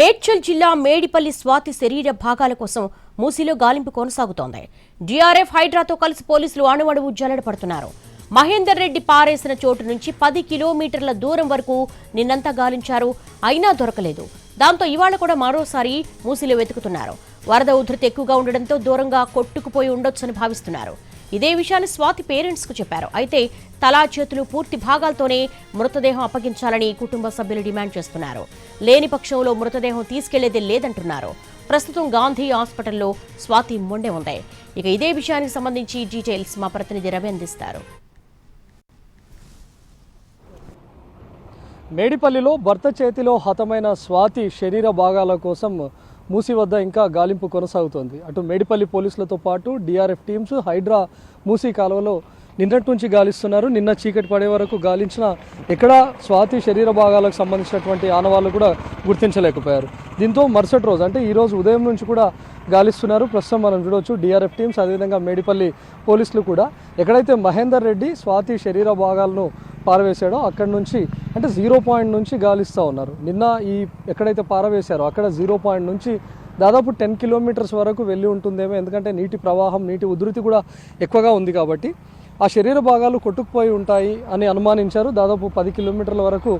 మేడ్చల్ జిల్లా మేడిపల్లి స్వాతి శరీర భాగాల కోసం మూసీలో గాలింపు కొనసాగుతోంది. డిఆర్ఎఫ్ హైడ్రాతో కలిసి పోలీసులు అణువణువు జల్లెడ పడుతున్నారు. మహేందర్ రెడ్డి పారేసిన చోటు నుంచి 10 కిలోమీటర్ల దూరం వరకు నిన్నంతా గాలించారు. అయినా దొరకలేదు. దాంతో ఇవాళ కూడా మరోసారి మూసీలో వెతుకుతున్నారు. వరద ఉధృతి ఎక్కువగా ఉండడంతో దూరంగా కొట్టుకుపోయి ఉండొచ్చని భావిస్తున్నారు. ఇదే విషయాన్ని స్వాతి పేరెంట్స్ కు చెప్పారు. అయితే తలా చేతులు పూర్తి భాగాలతోనే మృతదేహం అప్పగించాలని కుటుంబ సభ్యులు డిమాండ్ చేస్తున్నారు. లేని పక్షంలో మృతదేహం తీసుకెళ్లేదే లేదంటున్నారు. ప్రస్తుతం గాంధీ హాస్పిటల్లో స్వాతి మొండె ఉంది. ఇక ఇదే విషయానికి సంబంధించి డీటెయిల్స్ మా ప్రతినిధి రవి అందిస్తారు. మేడిపల్లిలో భర్త చేతిలో హతమైన స్వాతి శరీర భాగాల కోసం మూసీ వద్ద ఇంకా గాలింపు కొనసాగుతోంది. అటు మేడిపల్లి పోలీసులతో పాటు డిఆర్ఎఫ్ టీమ్స్ హైడ్రా మూసీ కాలువలో నిన్నటి నుంచి గాలిస్తున్నారు. నిన్న చీకటి పడే వరకు గాలించిన ఎక్కడా స్వాతి శరీర భాగాలకు సంబంధించినటువంటి ఆనవాళ్ళు కూడా గుర్తించలేకపోయారు. దీంతో మరుసటి రోజు అంటే ఈరోజు ఉదయం నుంచి కూడా గాలిస్తున్నారు. ప్రస్తుతం మనం చూడవచ్చు డిఆర్ఎఫ్ టీమ్స్ అదేవిధంగా మేడిపల్లి పోలీసులు కూడా ఎక్కడైతే మహేందర్ రెడ్డి స్వాతి శరీర భాగాలను పారవేశాడో అక్కడి నుంచి అంటే 0 పాయింట్ నుంచి గాలిస్తూ ఉన్నారు. నిన్న ఈ ఎక్కడైతే పారవేశారో అక్కడ 0 పాయింట్ నుంచి దాదాపు 10 కిలోమీటర్స్ వరకు వెళ్ళి ఉంటుందేమో. ఎందుకంటే నీటి ప్రవాహం నీటి ఉధృతి కూడా ఎక్కువగా ఉంది కాబట్టి ఆ శరీర భాగాలు కొట్టుకుపోయి ఉంటాయి అని అనుమానించారు. దాదాపు 10 కిలోమీటర్ల వరకు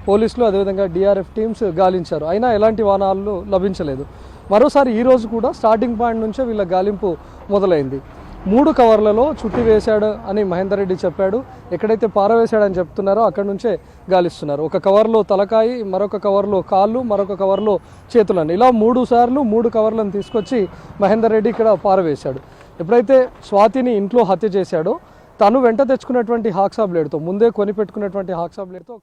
పోలీసులు అదేవిధంగా డిఆర్ఎఫ్ టీమ్స్ గాలించారు. అయినా ఎలాంటి వాహనాలు లభించలేదు. మరోసారి ఈరోజు కూడా స్టార్టింగ్ పాయింట్ నుంచే వీళ్ళ గాలింపు మొదలైంది. 3 కవర్లలో చుట్టి వేశాడు అని మహేందర్ రెడ్డి చెప్పాడు. ఎక్కడైతే పారవేశాడని చెప్తున్నారో అక్కడి నుంచే గాలిస్తున్నారు. ఒక కవర్లో తలకాయి, మరొక కవర్లో కాళ్ళు, మరొక కవర్లో చేతులను, ఇలా 3 సార్లు 3 కవర్లను తీసుకొచ్చి మహేందర్ రెడ్డి ఇక్కడ పారవేశాడు. ఎప్పుడైతే స్వాతిని ఇంట్లో హత్య చేశాడో తను వెంట తెచ్చుకున్నటువంటి హాక్సా బ్లేడ్తో ముందే కొని పెట్టుకున్నటువంటి హాక్సా బ్లేడ్తో